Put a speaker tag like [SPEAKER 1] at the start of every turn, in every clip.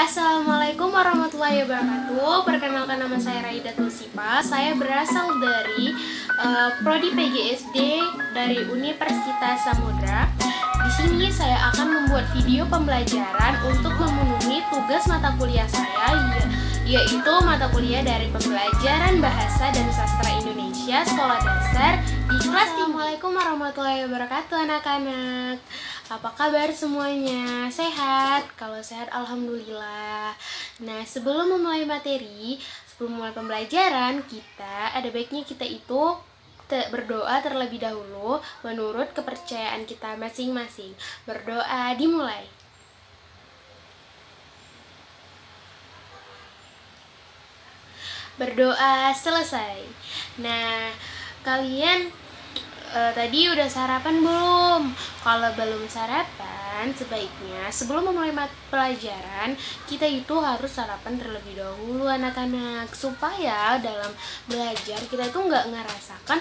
[SPEAKER 1] Assalamualaikum warahmatullahi wabarakatuh. Perkenalkan, nama saya Raida Tulsipa. Saya berasal dari Prodi PGSD dari Universitas Samudra. Di sini saya akan membuat video pembelajaran untuk memenuhi tugas mata kuliah saya, yaitu mata kuliah dari pembelajaran Bahasa dan Sastra Indonesia Sekolah Dasar di kelas. Assalamualaikum warahmatullahi wabarakatuh anak-anak. Apa kabar semuanya? Sehat? Kalau sehat alhamdulillah. Nah, sebelum memulai materi, sebelum memulai pembelajaran, ada baiknya kita itu berdoa terlebih dahulu menurut kepercayaan kita masing-masing. Berdoa dimulai. Berdoa selesai. Nah, kalian tadi udah sarapan belum? Kalau belum sarapan, sebaiknya sebelum memulai pelajaran kita itu harus sarapan terlebih dahulu anak-anak, supaya dalam belajar kita itu nggak ngerasakan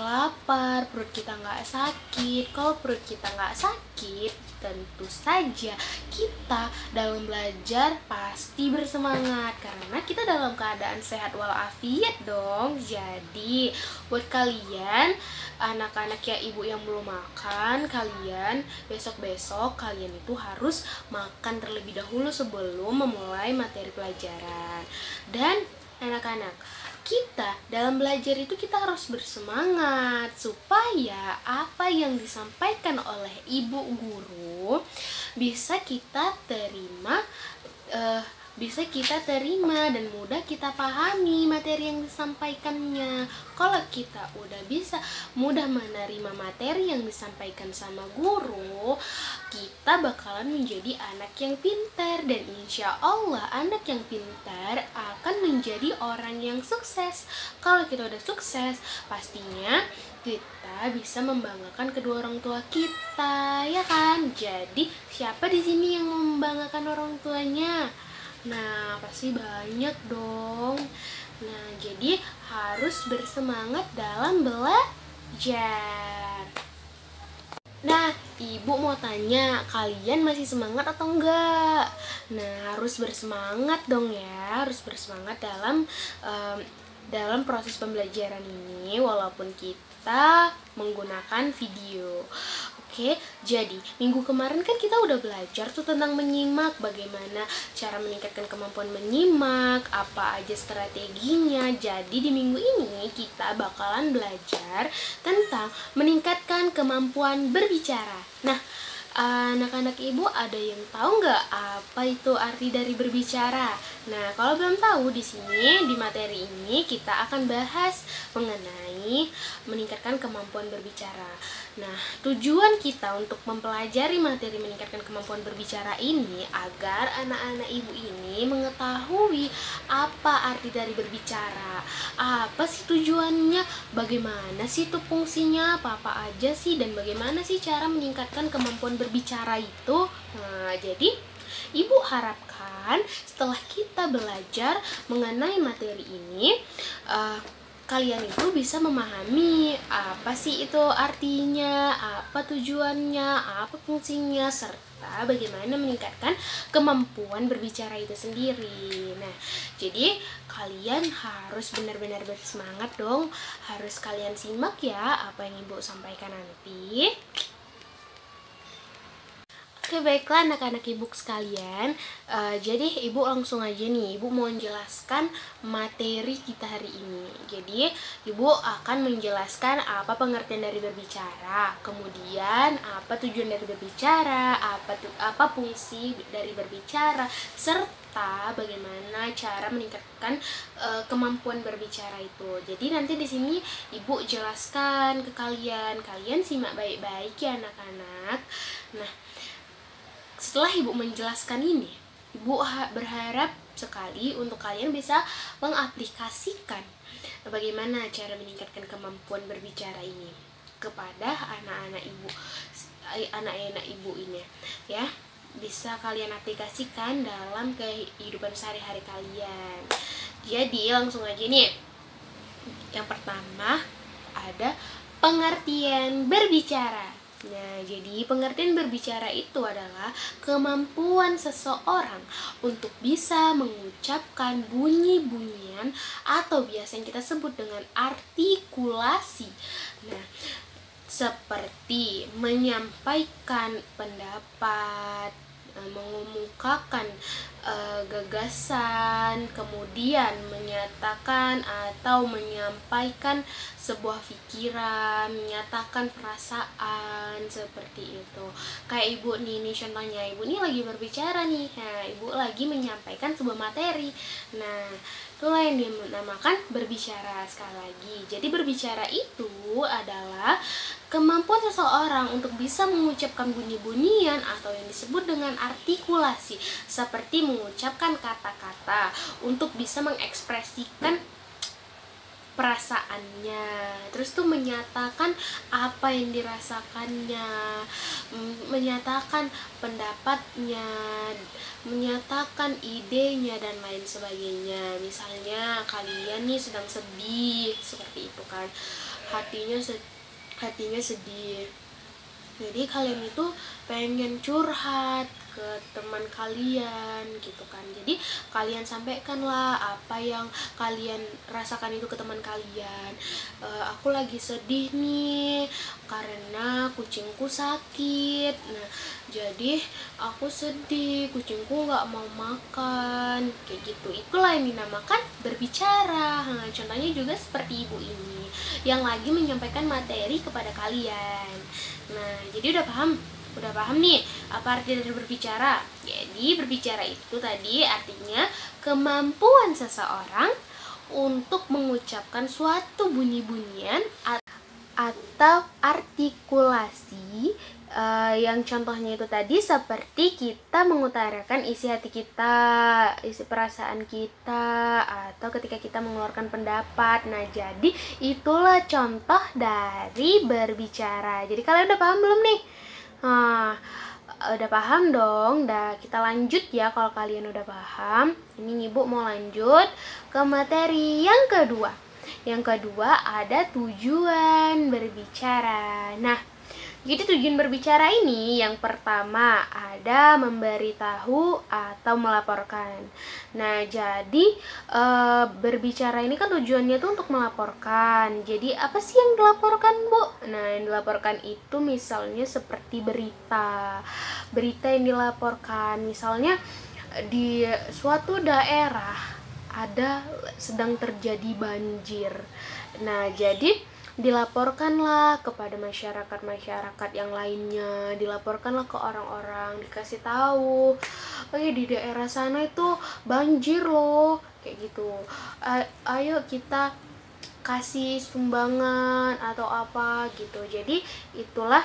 [SPEAKER 1] lapar, perut kita nggak sakit. Kalau perut kita nggak sakit, tentu saja kita dalam belajar pasti bersemangat karena kita dalam keadaan sehat walafiat dong. Jadi buat kalian anak-anak ya ibu yang belum makan, kalian besok-besok kalian itu harus makan terlebih dahulu sebelum memulai materi pelajaran. Dan anak-anak, kita dalam belajar itu kita harus bersemangat supaya apa yang disampaikan oleh ibu guru bisa kita terima dan mudah kita pahami materi yang disampaikannya. Kalau kita udah bisa mudah menerima materi yang disampaikan sama guru, kita bakalan menjadi anak yang pintar, dan insya Allah anak yang pintar akan menjadi orang yang sukses. Kalau kita udah sukses, pastinya kita bisa membanggakan kedua orang tua kita, ya kan? Jadi siapa di sini yang membanggakan orang tuanya? Nah, pasti banyak dong. Nah, jadi harus bersemangat dalam belajar. Nah, ibu mau tanya, kalian masih semangat atau enggak? Nah, harus bersemangat dong ya, harus bersemangat dalam proses pembelajaran ini walaupun kita menggunakan video. Oke, jadi minggu kemarin kan kita udah belajar tuh tentang menyimak, bagaimana cara meningkatkan kemampuan menyimak, apa aja strateginya. Jadi di minggu ini kita bakalan belajar tentang meningkatkan kemampuan berbicara. Nah, anak-anak ibu ada yang tahu nggak apa itu arti dari berbicara? Nah, kalau belum tahu, di sini di materi ini kita akan bahas mengenai meningkatkan kemampuan berbicara. Nah, tujuan kita untuk mempelajari materi meningkatkan kemampuan berbicara ini agar anak-anak ibu ini mengetahui apa arti dari berbicara, apa sih tujuannya, bagaimana sih itu fungsinya, apa aja sih, dan bagaimana sih cara meningkatkan kemampuan berbicara itu. Nah, jadi ibu harapkan setelah kita belajar mengenai materi ini, kalian itu bisa memahami apa sih itu artinya, apa tujuannya, apa fungsinya, serta bagaimana meningkatkan kemampuan berbicara itu sendiri. Nah, jadi kalian harus benar-benar bersemangat dong. Harus kalian simak ya apa yang ibu sampaikan nanti. Oke, baiklah anak-anak ibu sekalian, jadi ibu langsung aja nih, ibu mau menjelaskan materi kita hari ini. Jadi ibu akan menjelaskan apa pengertian dari berbicara, kemudian apa tujuan dari berbicara, apa fungsi dari berbicara, serta bagaimana cara meningkatkan kemampuan berbicara itu. Jadi nanti di sini ibu jelaskan ke kalian simak baik-baik ya anak-anak. Nah, setelah ibu menjelaskan ini, ibu berharap sekali untuk kalian bisa mengaplikasikan bagaimana cara meningkatkan kemampuan berbicara ini kepada anak-anak ibu ini ya. Bisa kalian aplikasikan dalam kehidupan sehari-hari kalian. Jadi langsung aja nih. Yang pertama ada pengertian berbicara. Nah, jadi pengertian berbicara itu adalah kemampuan seseorang untuk bisa mengucapkan bunyi-bunyian atau biasa yang kita sebut dengan artikulasi. Nah, seperti menyampaikan pendapat, mengemukakan gagasan, kemudian menyatakan atau menyampaikan sebuah pikiran, menyatakan perasaan, seperti itu. Kayak ibu nih, contohnya ibu nih lagi berbicara nih, nah ibu lagi menyampaikan sebuah materi. Nah, itulah yang dinamakan berbicara. Sekali lagi, jadi berbicara itu adalah kemampuan seseorang untuk bisa mengucapkan bunyi-bunyian atau yang disebut dengan artikulasi, seperti mengucapkan kata-kata untuk bisa mengekspresikan perasaannya, terus tuh menyatakan apa yang dirasakannya, menyatakan pendapatnya, menyatakan idenya dan lain sebagainya. Misalnya kalian nih sedang sedih, seperti itu kan, hatinya sedih, jadi kalian itu pengen curhat ke teman kalian gitu kan. Jadi kalian sampaikanlah apa yang kalian rasakan itu ke teman kalian. Aku lagi sedih nih karena kucingku sakit. Nah, jadi aku sedih, kucingku nggak mau makan, kayak gitu. Itulah yang dinamakan berbicara. Nah, contohnya juga seperti ibu ini yang lagi menyampaikan materi kepada kalian. Nah, jadi udah paham nih apa arti dari berbicara? Jadi berbicara itu tadi artinya kemampuan seseorang untuk mengucapkan suatu bunyi-bunyian atau artikulasi, yang contohnya itu tadi seperti kita mengutarakan isi hati kita, isi perasaan kita, atau ketika kita mengeluarkan pendapat. Nah, jadi itulah contoh dari berbicara. Jadi kalian udah paham belum nih? Nah, udah paham dong. Dah, kita lanjut ya kalau kalian udah paham. Ini Ibu mau lanjut ke materi yang kedua. Yang kedua ada tujuan berbicara. Nah, jadi tujuan berbicara ini yang pertama ada memberitahu atau melaporkan. Nah, jadi berbicara ini kan tujuannya tuh untuk melaporkan. Jadi apa sih yang dilaporkan, Bu? Nah, yang dilaporkan itu misalnya seperti berita. Berita yang dilaporkan misalnya di suatu daerah sedang terjadi banjir. Nah, jadi dilaporkanlah kepada masyarakat yang lainnya, dilaporkanlah ke orang-orang, dikasih tahu, di daerah sana itu banjir loh, kayak gitu. Ayo kita kasih sumbangan atau apa gitu. Jadi itulah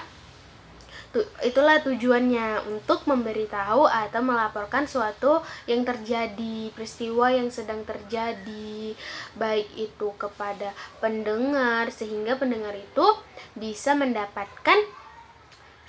[SPEAKER 1] tujuannya, untuk memberitahu atau melaporkan suatu yang terjadi, peristiwa yang sedang terjadi, baik itu kepada pendengar sehingga pendengar itu bisa mendapatkan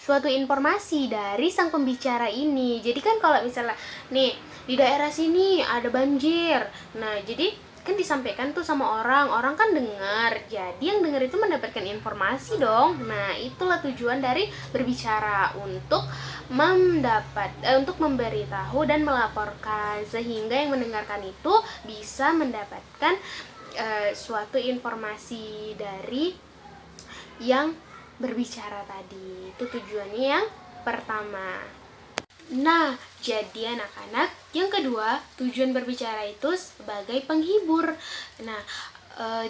[SPEAKER 1] suatu informasi dari sang pembicara ini. Jadi kan kalau misalnya nih di daerah sini ada banjir, nah jadi kan disampaikan tuh sama orang kan dengar, jadi yang dengar itu mendapatkan informasi dong. Nah, itulah tujuan dari berbicara, untuk untuk memberitahu dan melaporkan, sehingga yang mendengarkan itu bisa mendapatkan suatu informasi dari yang berbicara tadi. Itu tujuannya yang pertama. Nah, jadi anak-anak, yang kedua, tujuan berbicara itu sebagai penghibur. Nah,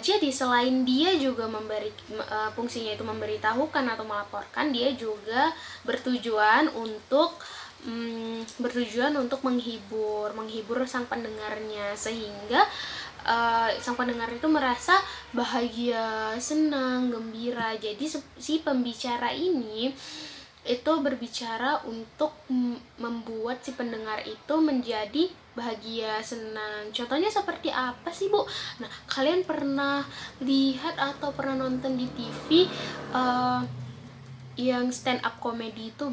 [SPEAKER 1] jadi selain dia juga fungsinya itu memberitahukan atau melaporkan, dia juga bertujuan untuk menghibur sang pendengarnya, sehingga sang pendengar itu merasa bahagia, senang, gembira. Jadi si pembicara ini itu berbicara untuk membuat si pendengar itu menjadi bahagia, senang. Contohnya seperti apa sih, Bu? Nah, kalian pernah lihat atau pernah nonton di TV yang stand up comedy itu,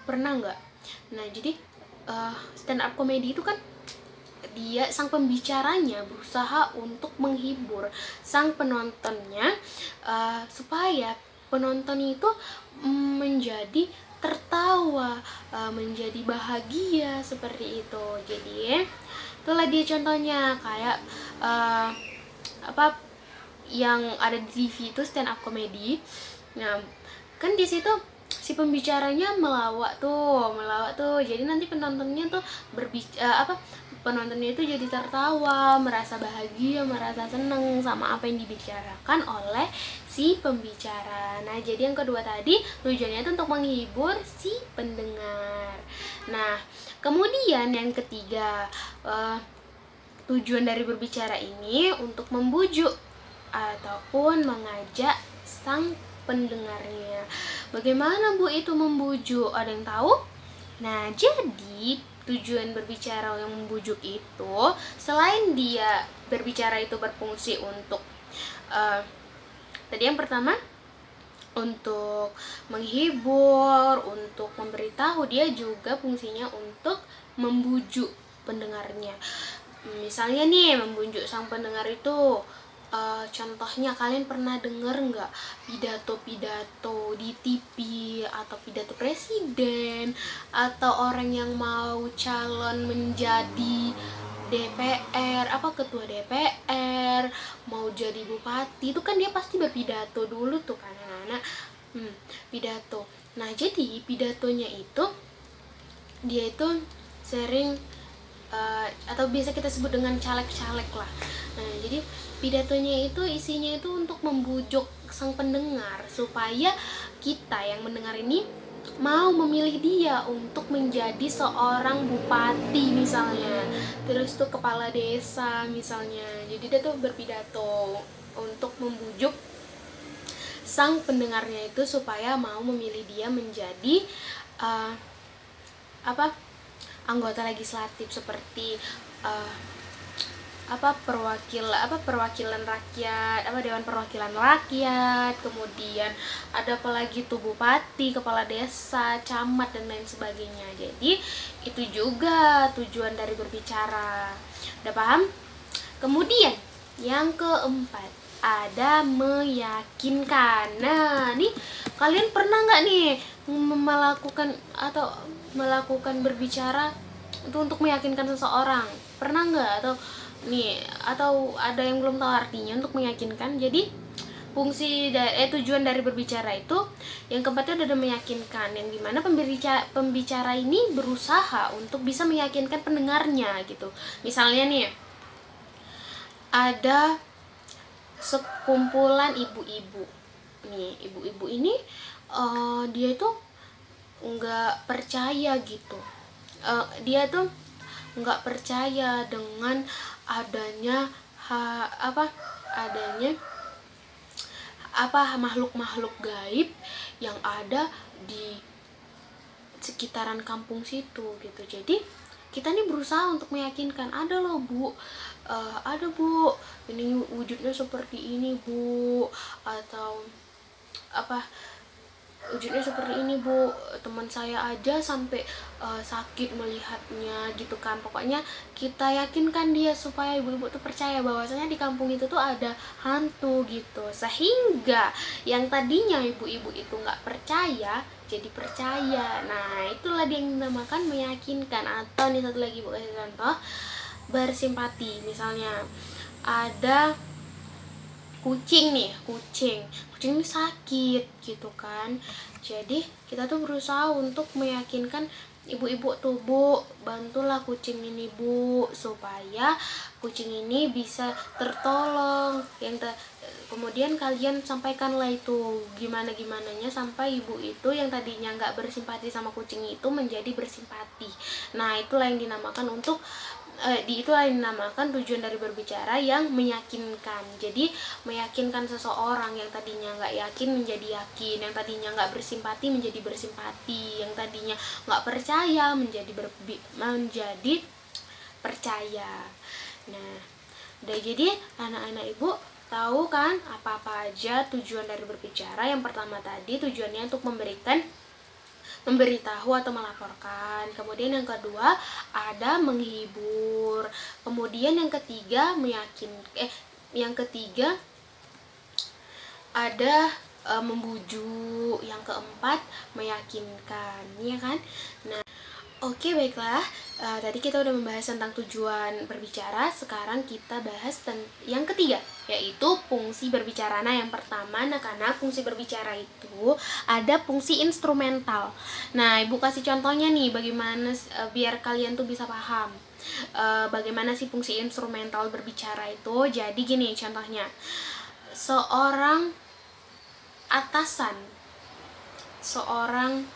[SPEAKER 1] pernah nggak? Nah, jadi stand up comedy itu kan sang pembicaranya berusaha untuk menghibur sang penontonnya, supaya penonton itu menjadi tertawa, menjadi bahagia seperti itu. Jadi itulah dia contohnya, kayak apa yang ada di TV itu stand up comedy. Nah, kan di situ si pembicaranya melawak tuh. Jadi nanti penontonnya tuh penontonnya itu jadi tertawa, merasa bahagia, merasa seneng sama apa yang dibicarakan oleh si pembicara. Nah, jadi yang kedua tadi tujuannya itu untuk menghibur si pendengar. Nah, kemudian yang ketiga, tujuan dari berbicara ini untuk membujuk ataupun mengajak sang pendengarnya. Bagaimana Bu itu membujuk? Ada yang tahu? Nah, jadi tujuan berbicara yang membujuk itu, selain dia berbicara itu berfungsi untuk tadi yang pertama untuk menghibur, untuk memberitahu, dia juga fungsinya untuk membujuk pendengarnya. Misalnya nih, membujuk sang pendengar itu, contohnya kalian pernah dengar nggak pidato-pidato di TV atau pidato presiden atau orang yang mau calon menjadi DPR, ketua DPR, mau jadi bupati, itu kan dia pasti berpidato dulu tuh kan anak-anak. Pidato. Nah, jadi pidatonya itu dia itu sering atau biasa kita sebut dengan caleg-caleg lah. Nah, jadi pidatonya itu isinya itu untuk membujuk sang pendengar supaya kita yang mendengar ini mau memilih dia untuk menjadi seorang bupati misalnya, terus tuh kepala desa misalnya. Jadi dia tuh berpidato untuk membujuk sang pendengarnya itu supaya mau memilih dia menjadi anggota legislatif, seperti perwakilan rakyat, Dewan Perwakilan Rakyat, kemudian ada apalagi tuh bupati, kepala desa, camat dan lain sebagainya. Jadi itu juga tujuan dari berbicara. Udah paham? Kemudian yang keempat, ada meyakinkan. Nah, nih kalian pernah nggak nih melakukan berbicara itu untuk meyakinkan seseorang? Pernah nggak? Atau ada yang belum tahu artinya untuk meyakinkan? Jadi tujuan dari berbicara itu yang keempatnya ada meyakinkan, yang dimana pembicara ini berusaha untuk bisa meyakinkan pendengarnya gitu. Misalnya nih, ada sekumpulan ibu-ibu nih, ibu-ibu ini dia itu nggak percaya gitu, dia tuh nggak percaya dengan adanya makhluk-makhluk gaib yang ada di sekitaran kampung situ gitu. Jadi kita nih berusaha untuk meyakinkan, ada loh Bu, ada Bu, ini wujudnya seperti ini Bu, atau wujudnya seperti ini Bu, teman saya aja sampai sakit melihatnya gitu kan. Pokoknya kita yakinkan dia supaya ibu-ibu tuh percaya bahwasanya di kampung itu tuh ada hantu gitu, sehingga yang tadinya ibu-ibu itu nggak percaya jadi percaya. Nah, itulah dia yang dinamakan meyakinkan. Atau nih satu lagi Bu, kasih contoh, bersimpati. Misalnya ada kucing ini sakit gitu kan. Jadi kita tuh berusaha untuk meyakinkan ibu-ibu tuh, Bu, bantulah kucing ini Bu, supaya kucing ini bisa tertolong. Kemudian kalian sampaikanlah itu gimana-gimananya sampai ibu itu yang tadinya nggak bersimpati sama kucing itu menjadi bersimpati. Nah, itulah yang dinamakan tujuan dari berbicara yang meyakinkan. Jadi meyakinkan seseorang yang tadinya nggak yakin menjadi yakin, yang tadinya nggak bersimpati menjadi bersimpati, yang tadinya nggak percaya menjadi percaya. Nah, jadi anak-anak ibu tahu kan apa-apa aja tujuan dari berbicara. Yang pertama tadi tujuannya untuk memberitahu atau melaporkan. Kemudian yang kedua ada menghibur. Kemudian yang ketiga ada membujuk, yang keempat meyakinkan, ya kan? Nah, oke, baiklah. Tadi kita udah membahas tentang tujuan berbicara. Sekarang kita bahas yang ketiga, yaitu fungsi berbicara. Nah, yang pertama, anak-anak, fungsi berbicara itu ada fungsi instrumental. Nah, Ibu kasih contohnya nih, bagaimana biar kalian tuh bisa paham. Bagaimana sih fungsi instrumental berbicara itu? Jadi gini contohnya. Seorang atasan, seorang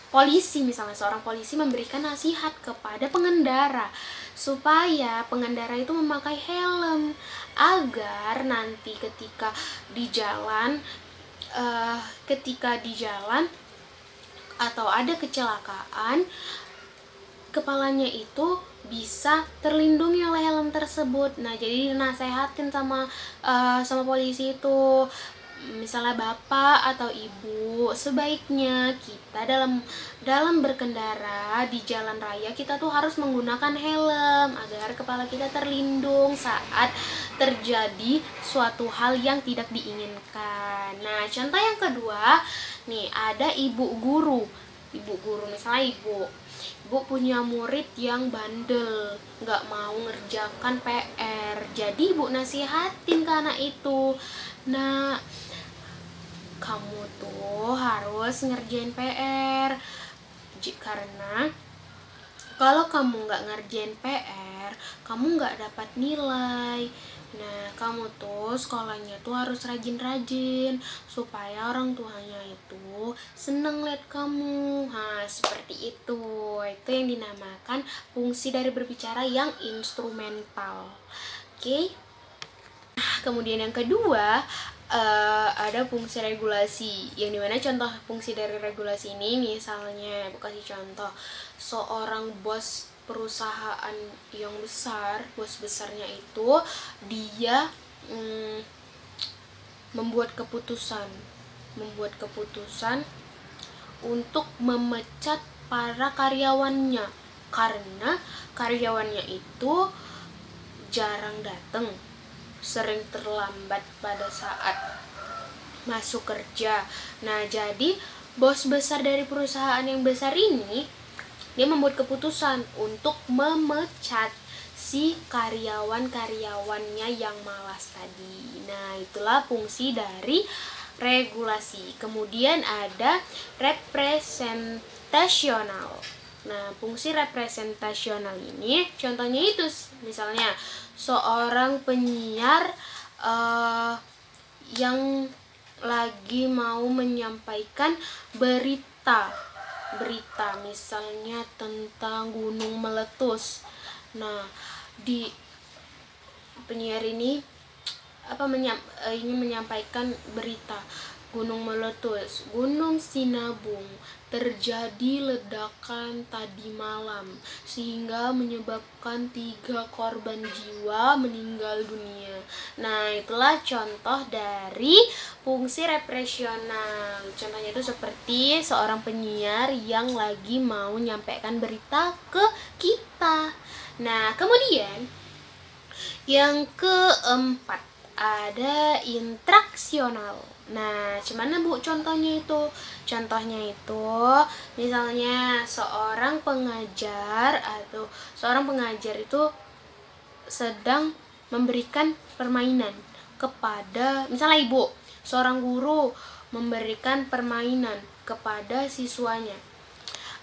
[SPEAKER 1] polisi misalnya, seorang polisi memberikan nasihat kepada pengendara supaya pengendara itu memakai helm agar nanti ketika di jalan atau ada kecelakaan, kepalanya itu bisa terlindungi oleh helm tersebut. Nah, jadi dinasehatin sama polisi itu, misalnya bapak atau ibu, sebaiknya kita dalam berkendara di jalan raya kita tuh harus menggunakan helm agar kepala kita terlindung saat terjadi suatu hal yang tidak diinginkan. Nah, contoh yang kedua nih, ada ibu guru misalnya ibu punya murid yang bandel, nggak mau ngerjakan PR, jadi ibu nasihatin ke anak itu, nah, kamu tuh harus ngerjain PR, karena kalau kamu nggak ngerjain PR, kamu nggak dapat nilai. Nah, kamu tuh sekolahnya tuh harus rajin-rajin supaya orang tuanya itu seneng lihat kamu. Nah, seperti itu. Itu yang dinamakan fungsi dari berbicara yang instrumental. Oke. Nah, kemudian yang kedua, ada fungsi regulasi, yang dimana contoh fungsi dari regulasi ini, misalnya aku kasih contoh, seorang bos perusahaan yang besar, bos besarnya itu dia membuat keputusan untuk memecat para karyawannya karena karyawannya itu jarang datang, sering terlambat pada saat masuk kerja. Nah, jadi bos besar dari perusahaan yang besar ini, dia membuat keputusan untuk memecat si karyawannya yang malas tadi. Nah, itulah fungsi dari regulasi. Kemudian ada representasional. Nah, fungsi representasional ini contohnya itu misalnya seorang penyiar yang lagi mau menyampaikan berita misalnya tentang gunung meletus. Nah, di penyiar ini ingin menyampaikan berita gunung meletus, gunung Sinabung terjadi ledakan tadi malam sehingga menyebabkan 3 korban jiwa meninggal dunia. Nah, itulah contoh dari fungsi represional. Contohnya itu seperti seorang penyiar yang lagi mau menyampaikan berita ke kita. Nah, kemudian yang keempat ada intraksional. Nah, gimana Bu contohnya itu? Contohnya itu misalnya seorang pengajar itu sedang memberikan permainan kepada, misalnya ibu, seorang guru memberikan permainan kepada siswanya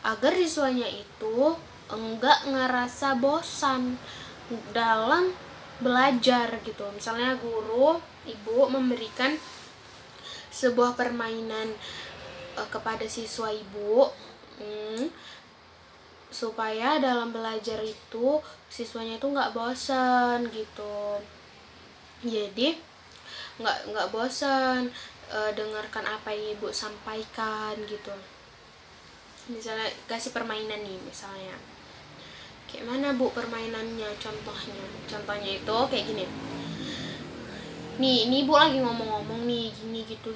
[SPEAKER 1] agar siswanya itu enggak ngerasa bosan dalam belajar gitu. Misalnya ibu memberikan sebuah permainan kepada siswa ibu, supaya dalam belajar itu siswanya itu nggak bosan gitu. Jadi nggak bosan dengarkan apa yang ibu sampaikan gitu. Misalnya kasih permainan nih, misalnya kayak mana Bu permainannya? Contohnya itu kayak gini. Nih, ini Ibu lagi ngomong-ngomong nih, gini gitu.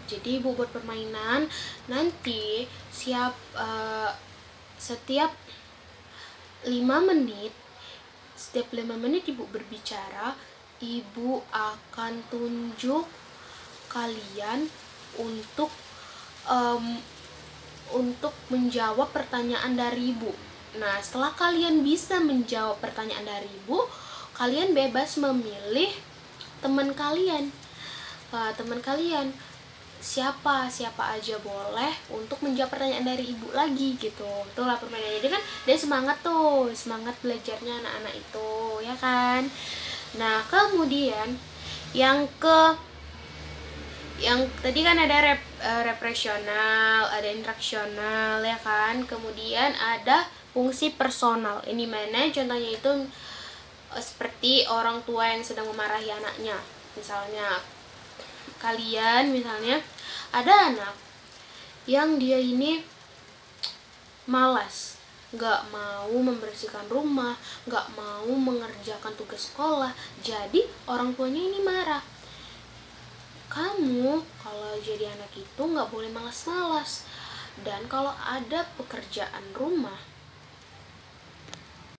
[SPEAKER 1] Jadi Ibu buat permainan, nanti setiap 5 menit Ibu berbicara, Ibu akan tunjuk kalian untuk menjawab pertanyaan dari ibu. Nah, setelah kalian bisa menjawab pertanyaan dari ibu, kalian bebas memilih teman kalian. Teman kalian siapa aja boleh untuk menjawab pertanyaan dari ibu lagi gitu. Itulah permainannya. Jadi kan dia semangat belajarnya anak-anak itu, ya kan. Nah, kemudian yang tadi kan ada represional, ada interaksional, ya kan. Kemudian ada fungsi personal. Ini mana contohnya itu seperti orang tua yang sedang memarahi anaknya. Misalnya kalian ada anak yang dia ini malas, nggak mau membersihkan rumah, nggak mau mengerjakan tugas sekolah, jadi orang tuanya ini marah. Kamu kalau jadi anak itu nggak boleh malas-malas, dan kalau ada pekerjaan rumah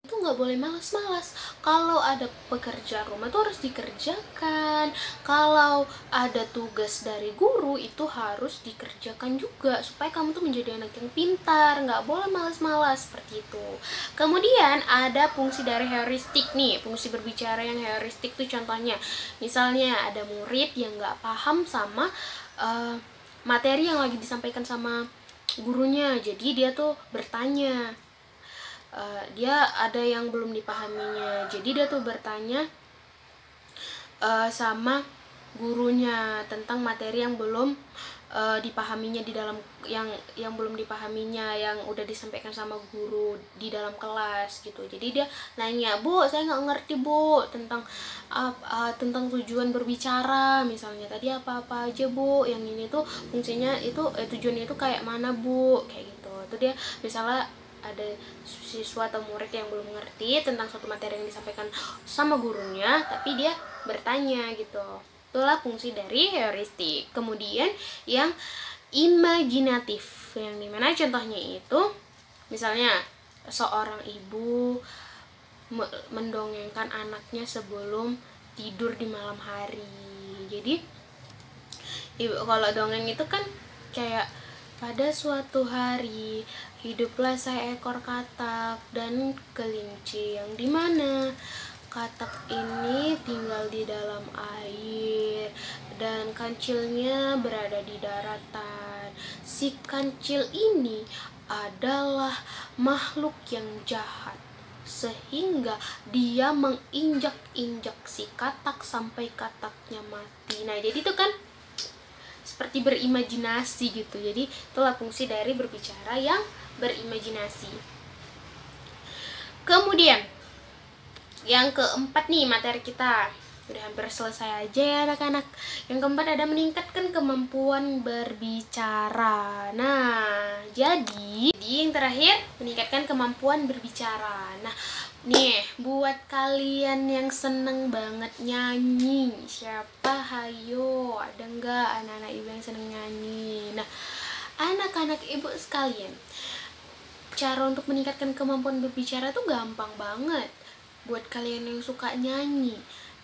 [SPEAKER 1] itu nggak boleh malas-malas. Kalau ada pekerjaan rumah itu harus dikerjakan. Kalau ada tugas dari guru itu harus dikerjakan juga, supaya kamu tuh menjadi anak yang pintar, nggak boleh malas-malas seperti itu. Kemudian ada fungsi dari heuristik nih, fungsi berbicara yang heuristik tuh contohnya, misalnya ada murid yang nggak paham sama materi yang lagi disampaikan sama gurunya, jadi dia tuh bertanya. Dia ada yang belum dipahaminya, jadi dia tuh bertanya sama gurunya tentang materi yang belum dipahaminya di dalam yang belum dipahaminya, yang udah disampaikan sama guru di dalam kelas gitu. Jadi dia nanya, "Bu, saya nggak ngerti, Bu, tentang tentang tujuan berbicara, misalnya tadi apa aja, Bu, yang ini tuh fungsinya itu tujuannya itu kayak mana, Bu?" Kayak gitu. Itu dia misalnya ada siswa atau murid yang belum ngerti tentang suatu materi yang disampaikan sama gurunya, tapi dia bertanya gitu. Itulah fungsi dari heuristik. Kemudian yang imajinatif, yang dimana contohnya itu misalnya seorang ibu mendongengkan anaknya sebelum tidur di malam hari. Jadi kalau dongeng itu kan kayak, pada suatu hari hiduplah seekor katak dan kelinci, yang dimana katak ini tinggal di dalam air dan kancilnya berada di daratan. Si kancil ini adalah makhluk yang jahat, sehingga dia menginjak-injak si katak sampai kataknya mati. Nah, jadi itu kan seperti berimajinasi gitu. Jadi itulah fungsi dari berbicara yang berimajinasi. Kemudian yang keempat nih, materi kita udah hampir selesai aja ya anak-anak. Yang keempat ada meningkatkan kemampuan berbicara. Nah, jadi yang terakhir meningkatkan kemampuan berbicara. Nah, nih buat kalian yang seneng banget nyanyi, siapa? Hayo, ada nggak anak-anak ibu yang seneng nyanyi? Nah, anak-anak ibu sekalian, cara untuk meningkatkan kemampuan berbicara tuh gampang banget. Buat kalian yang suka nyanyi,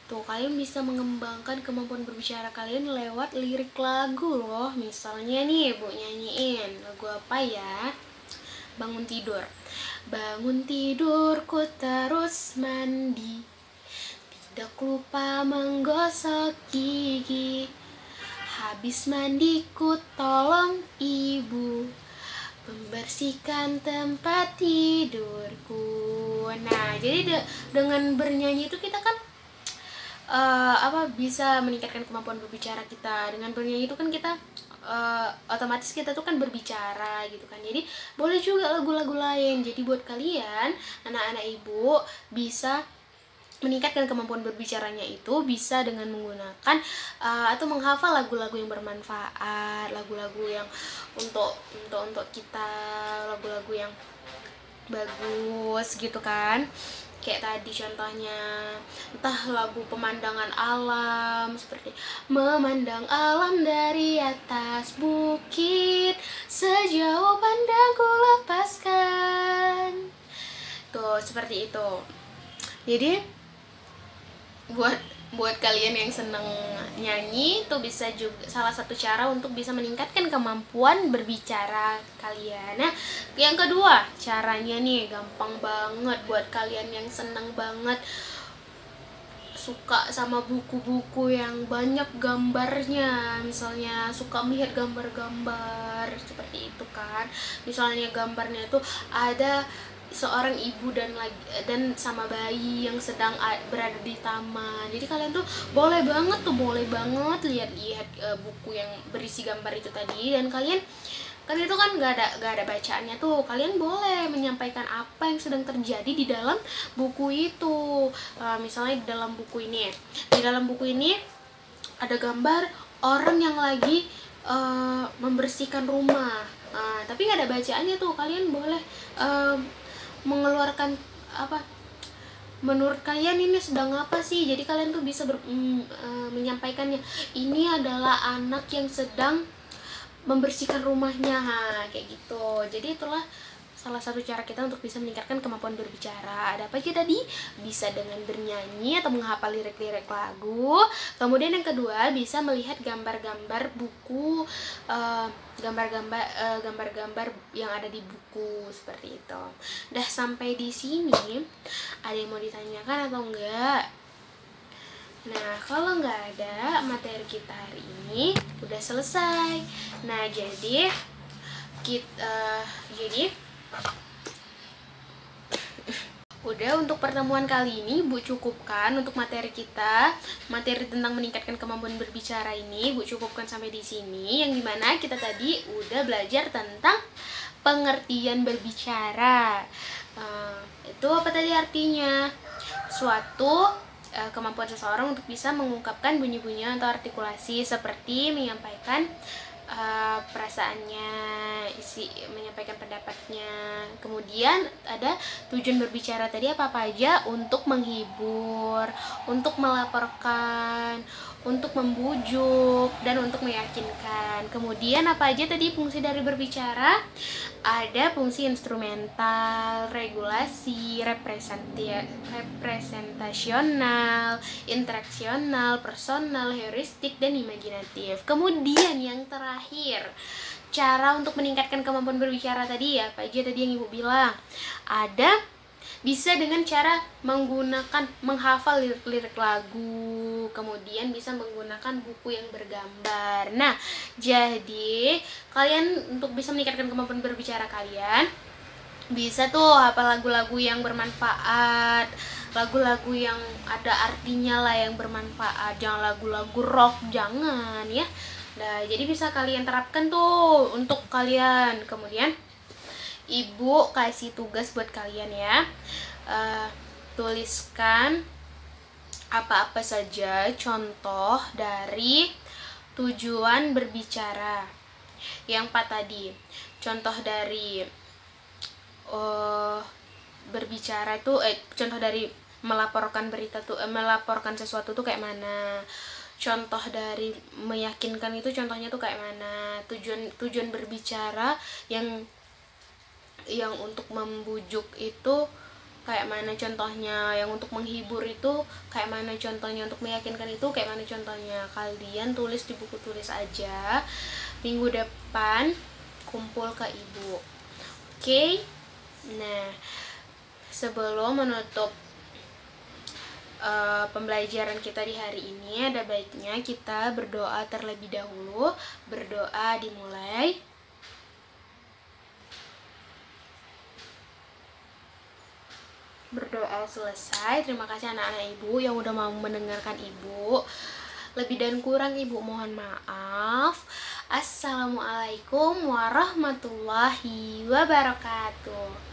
[SPEAKER 1] tuh kalian bisa mengembangkan kemampuan berbicara kalian lewat lirik lagu loh. Misalnya nih ibu nyanyiin lagu apa ya? Bangun tidur. Bangun tidurku terus mandi, tidak lupa menggosok gigi. Habis mandiku tolong ibu membersihkan tempat tidurku. Nah, jadi dengan bernyanyi itu kita kan bisa meningkatkan kemampuan berbicara kita. Dengan bernyanyi itu kan kita otomatis kita tuh kan berbicara gitu kan. Jadi boleh juga lagu-lagu lain. Jadi buat kalian anak-anak ibu bisa meningkatkan kemampuan berbicaranya itu bisa dengan menggunakan atau menghafal lagu-lagu yang bermanfaat, lagu-lagu yang untuk kita, lagu-lagu yang bagus gitu kan. Kayak tadi contohnya, entah lagu pemandangan alam, seperti memandang alam dari atas bukit, sejauh pandangku lepaskan. Tuh, seperti itu. Jadi buat Buat kalian yang seneng nyanyi, itu bisa juga salah satu cara untuk bisa meningkatkan kemampuan berbicara kalian. Nah, yang kedua, caranya nih gampang banget buat kalian yang seneng banget suka sama buku-buku yang banyak gambarnya, misalnya suka melihat gambar-gambar seperti itu kan. Misalnya gambarnya itu ada seorang ibu dan sama bayi yang sedang berada di taman. Jadi kalian tuh boleh banget lihat-lihat buku yang berisi gambar itu tadi, dan kalian kan itu kan gak ada bacaannya tuh, kalian boleh menyampaikan apa yang sedang terjadi di dalam buku itu. Misalnya di dalam buku ini ada gambar orang yang lagi membersihkan rumah, tapi gak ada bacaannya tuh. Kalian boleh mengeluarkan apa menurut kalian ini sedang apa sih. Jadi kalian tuh bisa menyampaikannya, ini adalah anak yang sedang membersihkan rumahnya, kayak gitu. Jadi itulah salah satu cara kita untuk bisa meningkatkan kemampuan berbicara. Ada apa aja tadi? Bisa dengan bernyanyi atau menghafal lirik-lirik lagu. Kemudian yang kedua, bisa melihat gambar-gambar buku, gambar-gambar yang ada di buku seperti itu. Udah sampai di sini, ada yang mau ditanyakan atau enggak? Nah, kalau nggak ada, materi kita hari ini udah selesai. Nah, jadi udah, untuk pertemuan kali ini Bu cukupkan untuk materi kita. Materi tentang meningkatkan kemampuan berbicara ini Bu cukupkan sampai di sini, yang dimana kita tadi udah belajar tentang pengertian berbicara. Itu apa tadi artinya? Suatu kemampuan seseorang untuk bisa mengungkapkan bunyi-bunyian atau artikulasi, seperti menyampaikan perasaannya, menyampaikan pendapatnya. Kemudian ada tujuan berbicara tadi apa aja? Untuk menghibur, untuk melaporkan, untuk membujuk, dan untuk meyakinkan. Kemudian apa aja tadi fungsi dari berbicara? Ada fungsi instrumental, regulasi, representasional, interaksional, personal, heuristik, dan imajinatif. Kemudian yang terakhir, cara untuk meningkatkan kemampuan berbicara tadi, apa aja tadi yang Ibu bilang? Ada bisa dengan cara menghafal lirik-lirik lagu, kemudian bisa menggunakan buku yang bergambar. Nah, jadi kalian untuk bisa meningkatkan kemampuan berbicara kalian, bisa tuh hafal lagu-lagu yang bermanfaat, lagu-lagu yang ada artinya lah, yang bermanfaat. Jangan lagu-lagu rock, jangan ya. Nah, jadi bisa kalian terapkan tuh untuk kalian. Kemudian Ibu kasih tugas buat kalian ya. Tuliskan apa-apa saja contoh dari tujuan berbicara. Yang 4 tadi, contoh dari berbicara tuh contoh dari melaporkan berita tuh, melaporkan sesuatu tuh kayak mana. Contoh dari meyakinkan itu contohnya tuh kayak mana. Tujuan berbicara yang untuk membujuk itu kayak mana contohnya, yang untuk menghibur itu kayak mana contohnya, untuk meyakinkan itu kayak mana contohnya. Kalian tulis di buku tulis aja. Minggu depan kumpul ke Ibu. Oke? Nah, sebelum menutup pembelajaran kita di hari ini, ada baiknya kita berdoa terlebih dahulu. Berdoa dimulai. Berdoa selesai. Terima kasih anak-anak Ibu yang udah mau mendengarkan Ibu. Lebih dan kurang Ibu mohon maaf. Assalamualaikum warahmatullahi wabarakatuh.